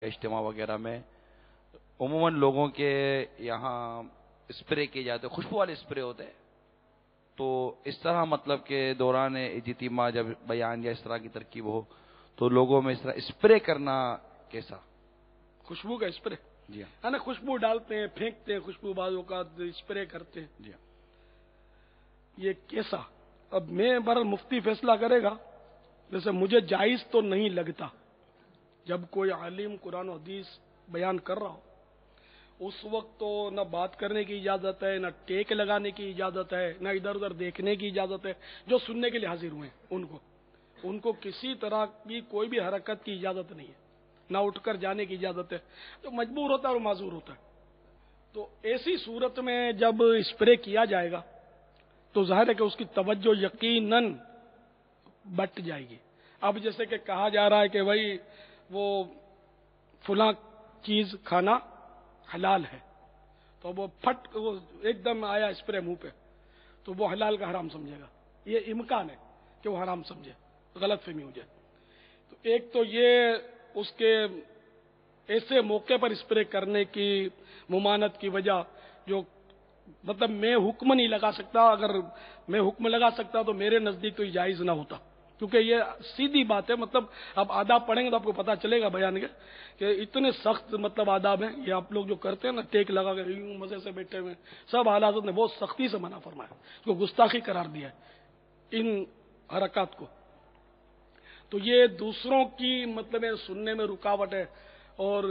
اجتماع وغیرہ میں عموماً لوگوں کے یہاں اسپرے کیے جاتے ہیں، خوشبو والے اسپرے ہوتے ہیں، تو اس طرح مطلب کہ دوران اجتماع جب بیان یا اس طرح کی ترکیب ہو تو لوگوں میں اس طرح اسپرے کرنا کیسا؟ خوشبو کا اسپرے جی ہاں، ہے نا، خوشبو ڈالتے ہیں، پھینکتے ہیں، خوشبو بعض اوقات اسپرے کرتے ہیں، جی ہاں، یہ کیسا؟ اب میں بہرحال مفتی فیصلہ کرے گا، ویسے مجھے جائز تو نہیں لگتا جب کوئی عالم قرآن و حدیث بیان کر رہا ہو اس وقت تو نہ بات کرنے کی اجازت ہے، نہ ٹیک لگانے کی اجازت ہے، نہ ادھر ادھر دیکھنے کی اجازت ہے۔ جو سننے کے لیے حاضر ہوئے ہیں ان کو کسی طرح کی کوئی بھی حرکت کی اجازت نہیں ہے، نہ اٹھ کر جانے کی اجازت ہے۔ جو مجبور ہوتا ہے اور معذور ہوتا ہے، تو ایسی صورت میں جب اسپرے کیا جائے گا تو ظاہر ہے کہ اس کی توجہ یقیناً بٹ جائے گی۔ اب جیسے کہ کہا جا رہا ہے کہ بھائی وہ فلاں چیز کھانا حلال ہے، تو وہ وہ ایک دم آیا اسپرے منہ پہ تو وہ حلال کا حرام سمجھے گا، یہ امکان ہے کہ وہ حرام سمجھے، غلط فہمی ہو جائے۔ تو ایک تو یہ اس کے ایسے موقع پر اسپرے کرنے کی ممانعت کی وجہ، جو مطلب میں حکم نہیں لگا سکتا، اگر میں حکم لگا سکتا تو میرے نزدیک تو یہ جائز نہ ہوتا، کیونکہ یہ سیدھی بات ہے۔ مطلب آپ آداب پڑھیں گے تو آپ کو پتا چلے گا بیان کے کہ اتنے سخت مطلب آداب ہیں۔ یہ آپ لوگ جو کرتے ہیں نا، ٹیک لگا کے یوں مزے سے بیٹھے ہوئے، سب حالات نے بہت سختی سے منع فرمایا، اس کو گستاخی قرار دیا ہے ان حرکات کو۔ تو یہ دوسروں کی مطلب سننے میں رکاوٹ ہے، اور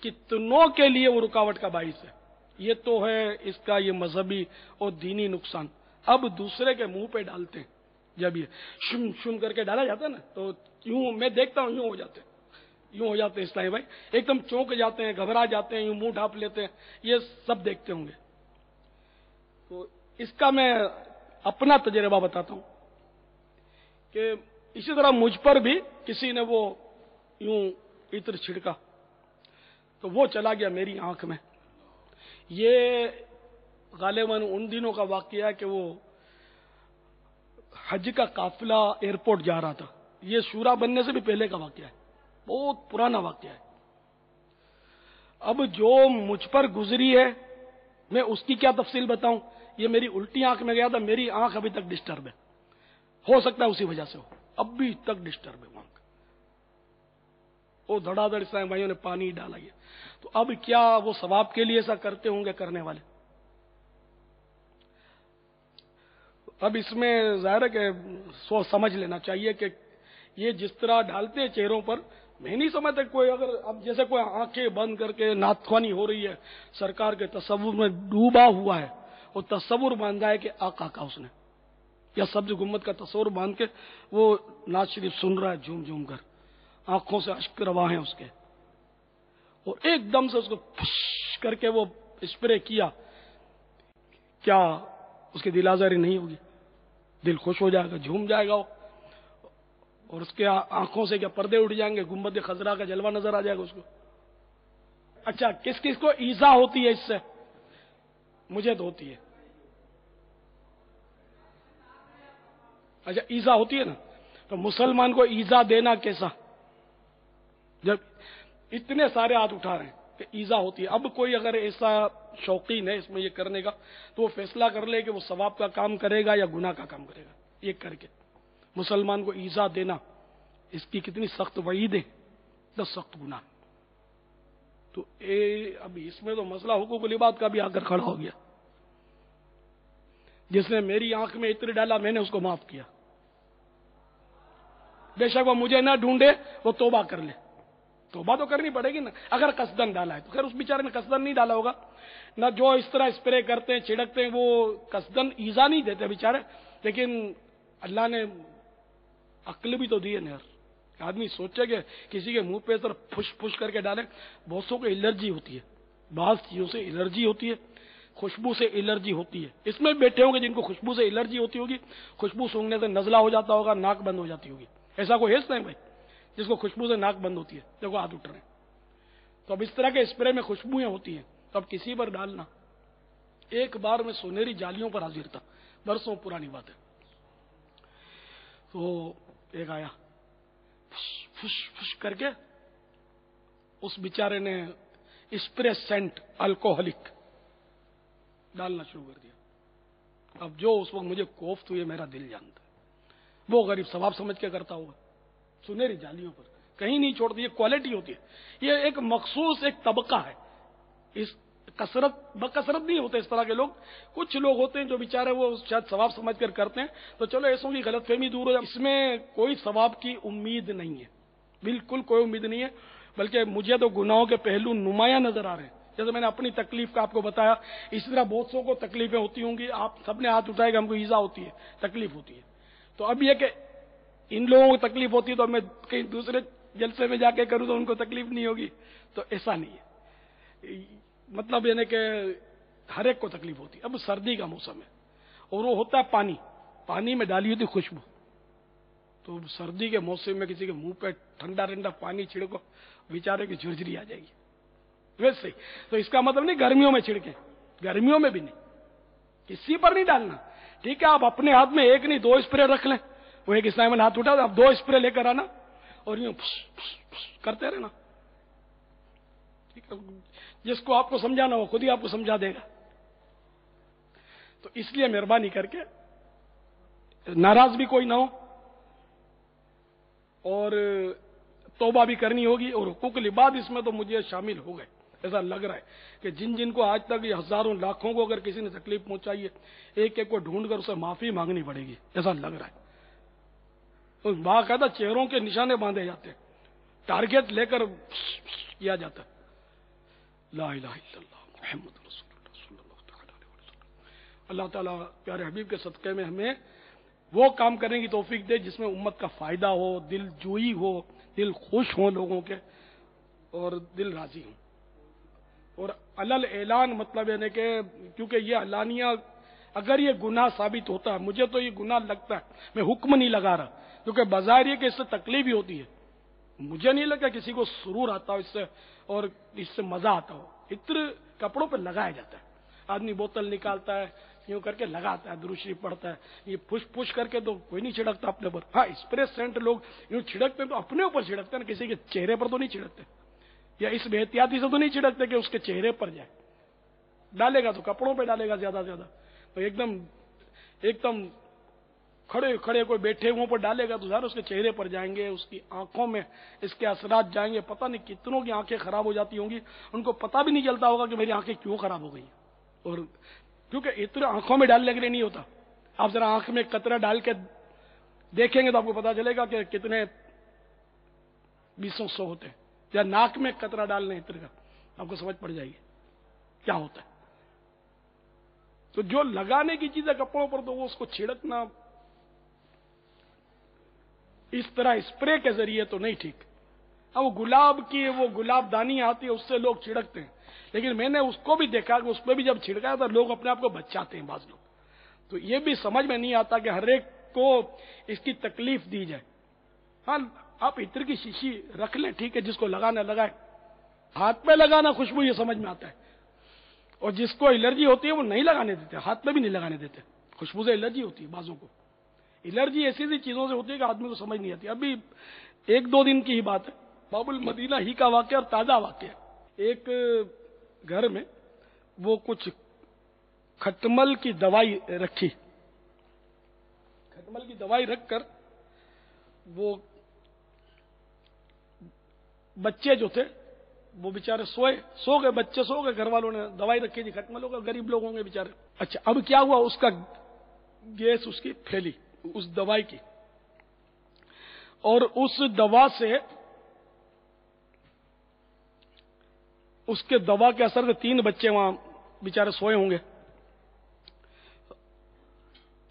کتنوں کے لیے وہ رکاوٹ کا باعث ہے۔ یہ تو ہے اس کا یہ مذہبی اور دینی نقصان۔ اب دوسرے کے منہ پہ ڈالتے ہیں، جب یہ شم شم کر کے ڈالا جاتا ہے نا، تو یوں میں دیکھتا ہوں یوں ہو جاتے ہیں اسلامی بھائی، ایک دم چونک جاتے ہیں، گھبرا جاتے ہیں، یوں منہ ڈھانپ لیتے ہیں، یہ سب دیکھتے ہوں گے۔ تو اس کا میں اپنا تجربہ بتاتا ہوں کہ اسی طرح مجھ پر بھی کسی نے وہ یوں عطر چھڑکا تو وہ چلا گیا میری آنکھ میں۔ یہ غالباً ان دنوں کا واقعہ ہے کہ وہ حج کا قافلہ ایئرپورٹ جا رہا تھا۔ یہ شورا بننے سے بھی پہلے کا واقعہ ہے، بہت پرانا واقعہ ہے۔ اب جو مجھ پر گزری ہے میں اس کی کیا تفصیل بتاؤں؟ یہ میری الٹی آنکھ میں گیا تھا، میری آنکھ ابھی تک ڈسٹرب ہے، ہو سکتا ہے اسی وجہ سے ہو، ابھی تک ڈسٹرب ہے آنکھ۔ وہ دھڑا دھڑ اسلام بھائیوں نے پانی ڈالا ہے، تو اب کیا وہ ثواب کے لیے ایسا کرتے ہوں گے کرنے والے؟ اب اس میں ظاہر ہے کہ سوچ سمجھ لینا چاہیے کہ یہ جس طرح ڈالتے ہیں چہروں پر، میں نہیں سمجھتا کوئی اگر اب جیسے کوئی آنکھیں بند کر کے نعت خوانی ہو رہی ہے، سرکار کے تصور میں ڈوبا ہوا ہے، وہ تصور باندھا ہے کہ آقا کا اس نے، یا سبز گنبد کا تصور باندھ کے وہ نعت شریف سن رہا ہے جھوم جھوم کر، آنکھوں سے اشک رواں ہیں اس کے، اور ایک دم سے اس کو پھش کر کے وہ اسپرے کیا، کیا اس کی دل آزاری نہیں ہوگی؟ دل خوش ہو جائے گا، جھوم جائے گا وہ، اور اس کے آنکھوں سے کیا پردے اٹھ جائیں گے، گنبد خضرا کا جلوہ نظر آ جائے گا اس کو۔ اچھا کس کس کو ایذا ہوتی ہے اس سے؟ مجھے تو ہوتی ہے۔ اچھا ایذا ہوتی ہے نا، تو مسلمان کو ایذا دینا کیسا، جب اتنے سارے ہاتھ اٹھا رہے ہیں کہ ایذا ہوتی ہے؟ اب کوئی اگر ایسا شوقین ہے اس میں یہ کرنے کا تو وہ فیصلہ کر لے کہ وہ ثواب کا کام کرے گا یا گناہ کا کام کرے گا۔ یہ کر کے مسلمان کو ایذا دینا، اس کی کتنی سخت وعید ہے، 10 سخت گناہ۔ تو اب اس میں تو مسئلہ حقوق العباد کا بھی آ کر کھڑا ہو گیا۔ جس نے میری آنکھ میں عطر ڈالا میں نے اس کو معاف کیا، بے شک وہ مجھے نہ ڈھونڈے، وہ توبہ کر لے، توبہ تو کرنی پڑے گی نا۔ اگر قصدن ڈالا ہے تو خیر اس بیچارے نے قصدن نہیں ڈالا ہوگا، نہ جو اس طرح اسپرے کرتے ہیں چھڑکتے ہیں وہ قصدن ایذا نہیں دیتے بیچارے، لیکن اللہ نے عقل بھی تو دی ہے نا یار۔ آدمی سوچے کہ کسی کے منہ پہ طرف پھش پھش کر کے ڈالے، بہت سو کو الرجی ہوتی ہے، بعض چیزوں سے الرجی ہوتی ہے، خوشبو سے الرجی ہوتی ہے۔ اس میں بیٹھے ہوں گے جن کو خوشبو سے الرجی ہوتی ہوگی، خوشبو سونگنے سے نزلہ ہو جاتا ہوگا، ناک بند ہو جاتی ہوگی، ایسا کوئی حصہ نہیں بھائی جس کو خوشبو سے ناک بند ہوتی ہے؟ دیکھو ہاتھ اٹھ رہے ہیں۔ تو اب اس طرح کے اسپرے میں خوشبوئیں ہوتی ہیں، تو اب کسی پر ڈالنا۔ ایک بار میں سنہری جالیوں پر حاضر تھا، برسوں پرانی بات ہے، تو ایک آیا فش فش فش کر کے اس بیچارے نے اسپرے سینٹ الکوہلک ڈالنا شروع کر دیا. اب جو اس وقت مجھے کوفت ہوئی میرا دل جانتا ہے. وہ غریب ثواب سمجھ کے کرتا ہوگا, سنہری جالیوں پر کہیں نہیں چھوڑتی. یہ کوالٹی ہوتی ہے, یہ ایک مخصوص ایک طبقہ ہے. اس بکثرت نہیں ہوتے اس طرح کے لوگ. کچھ لوگ ہوتے ہیں جو بیچارے وہ شاید ثواب سمجھ کر کرتے ہیں, تو چلو ایسوں کی غلط فہمی دور ہو جائے. اس میں کوئی ثواب کی امید نہیں ہے, بالکل کوئی امید نہیں ہے. بلکہ مجھے تو گناہوں کے پہلو نمایاں نظر آ رہے ہیں. جیسے میں نے اپنی تکلیف کا آپ کو بتایا, اسی طرح بہت سو کو تکلیفیں ہوتی ہوں گی. آپ سب نے ہاتھ اٹھائے کہ ہم کو ایزا ہوتی ہے, تکلیف ہوتی ہے. تو اب یہ کہ ان لوگوں کو تکلیف ہوتی ہے تو میں کہیں دوسرے جلسے میں جا کے کروں تو ان کو تکلیف نہیں ہوگی, تو ایسا نہیں ہے. مطلب یعنی کہ ہر ایک کو تکلیف ہوتی ہے. اب سردی کا موسم ہے اور وہ ہوتا ہے پانی میں ڈالی ہوتی خوشبو. تو سردی کے موسم میں کسی کے منہ پہ ٹھنڈا ٹھنڈا پانی چھڑکو, بیچارے کی جھرجھری آ جائے گی. ویسے تو اس کا مطلب نہیں گرمیوں میں چھڑکیں, گرمیوں میں بھی نہیں, کسی پر نہیں ڈالنا. ٹھیک ہے, آپ اپنے ہاتھ میں ایک نہیں 2 اسپرے رکھ لیں. وہ ایک اسلام ہاتھ اٹھا, آپ 2 اسپرے لے کر آنا اور یوں کرتے رہنا. ٹھیک ہے, جس کو آپ کو سمجھانا وہ خود ہی آپ کو سمجھا دے گا. تو اس لیے مہربانی کر کے ناراض بھی کوئی نہ ہو, اور توبہ بھی کرنی ہوگی. اور حقوق العباد اس میں تو مجھے شامل ہو گئے. ایسا لگ رہا ہے کہ جن کو آج تک یہ ہزاروں لاکھوں کو اگر کسی نے تکلیف پہنچائی ہے, ایک ایک کو ڈھونڈ کر اسے معافی مانگنی پڑے گی, ایسا لگ رہا ہے. تو باقاعدہ چہروں کے نشانے باندھے جاتے ہیں, ٹارگیٹ لے کر کیا جاتا ہے. لا الہ الا اللہ محمد رسول اللہ صلی اللہ تعالی علیہ وسلم. اللہ تعالیٰ پیارے حبیب کے صدقے میں ہمیں وہ کام کرنے کی توفیق دے جس میں امت کا فائدہ ہو, دل جوئی ہو, دل خوش ہوں لوگوں کے, اور دل راضی ہوں. اور علل اعلان مطلب یعنی کہ کیونکہ یہ علانیہ اگر یہ گناہ ثابت ہوتا ہے, مجھے تو یہ گناہ لگتا ہے, میں حکم نہیں لگا رہا کیونکہ بظاہر یہ کہ اس سے تکلیف ہی ہوتی ہے. مجھے نہیں لگا کسی کو سرور آتا ہو اس سے اور اس سے مزہ آتا ہو. عطر کپڑوں پہ لگایا جاتا ہے, آدمی بوتل نکالتا ہے یوں کر کے لگاتا ہے, درود شریف پڑھتا ہے. یہ پش کر کے تو کوئی نہیں چھڑکتا اپنے اوپر. ہاں اسپرے سینٹ لوگ یوں چھڑکتے ہیں تو اپنے اوپر چھڑکتے ہیں, کسی کے چہرے پر تو نہیں چھڑکتے, یا اس بے احتیاطی سے تو نہیں چھڑکتے کہ اس کے چہرے پر جائے. ڈالے گا تو کپڑوں پہ ڈالے گا زیادہ سے زیادہ, تو ایک دم کھڑے کوئی بیٹھے ہوں پر ڈالے گا تو ظاہر اس کے چہرے پر جائیں گے, اس کی آنکھوں میں اس کے اثرات جائیں گے. پتہ نہیں کتنوں کی آنکھیں خراب ہو جاتی ہوں گی, ان کو پتہ بھی نہیں چلتا ہوگا کہ میری آنکھیں کیوں خراب ہو گئی. اور کیونکہ اتنا آنکھوں میں ڈالنے کے لیے نہیں ہوتا. آپ ذرا آنکھ میں قطرہ ڈال کے دیکھیں گے تو آپ کو پتا چلے گا کہ کتنے 200 ہوتے ہیں. یا ناک میں قطرہ ڈالنے عطر کا, آپ کو سمجھ پڑ جائے گی کیا ہوتا ہے. تو جو لگانے کی چیز ہے کپڑوں پر, تو وہ اس کو چھڑکنا اس طرح اسپرے کے ذریعے تو نہیں ٹھیک. اب وہ گلاب دانی آتی ہے اس سے لوگ چھڑکتے ہیں, لیکن میں نے اس کو بھی دیکھا کہ اس پہ بھی جب چھڑکا تو لوگ اپنے آپ کو بچاتے ہیں بعض لوگ. تو یہ بھی سمجھ میں نہیں آتا کہ ہر ایک کو اس کی تکلیف دی جائے. ہاں آپ عطر کی شیشی رکھ لیں, ٹھیک ہے, جس کو لگانا لگائے. ہاتھ پہ لگانا خوشبو یہ سمجھ میں آتا ہے, اور جس کو الرجی ہوتی ہے وہ نہیں لگانے دیتے, ہاتھ پہ بھی نہیں لگانے دیتے. خوشبو سے الرجی ہوتی ہے بعضوں کو. الرجی ایسی چیزوں سے ہوتی ہے کہ آدمی کو سمجھ نہیں آتی. ابھی 1-2 دن کی ہی بات ہے, باب المدینہ ہی کا واقعہ اور تازہ واقعہ. ایک گھر میں وہ کچھ کھٹمل کی دوائی رکھی, کھٹمل کی دوائی رکھ کر وہ بچے جو تھے وہ بیچارے سو گئے, بچے سو گئے, گھر والوں نے دوائی رکھی تھی, کھٹمل ہو گئے, غریب لوگ ہوں گے بیچارے. اچھا اب کیا ہوا, اس کا گیس اس کی پھیلی اس دوائی کی, اور اس دوا سے اس کے دوا کے اثر سے 3 بچے وہاں بیچارے سوئے ہوں گے.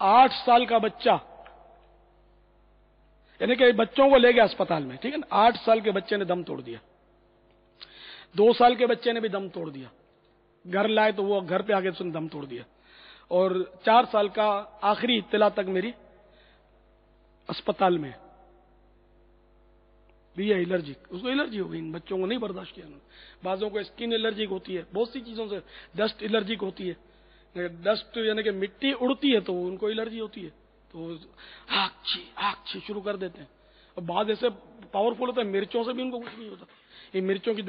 8 سال کا بچہ, یعنی کہ بچوں کو لے گیا اسپتال میں, ٹھیک ہے نا, 8 سال کے بچے نے دم توڑ دیا, 2 سال کے بچے نے بھی دم توڑ دیا. گھر لائے تو وہ گھر پہ آ کے اس نے دم توڑ دیا, اور 4 سال کا آخری اطلاع تک میری اسپتال میں بھی یہ الرجی, اس کو الرجی ہو گئی. ان بچوں کو نہیں برداشت کیا. بعضوں کو اسکن الرجی ہوتی ہے, بہت سی چیزوں سے, ڈسٹ الرجی ہوتی ہے, ڈسٹ یعنی کہ مٹی اڑتی ہے تو ان کو الرجی ہوتی ہے, تو آگ چھی شروع کر دیتے ہیں. اور بعض ایسے پاورفل ہوتے ہیں, مرچوں سے بھی ان کو کچھ نہیں ہوتا. یہ مرچوں کی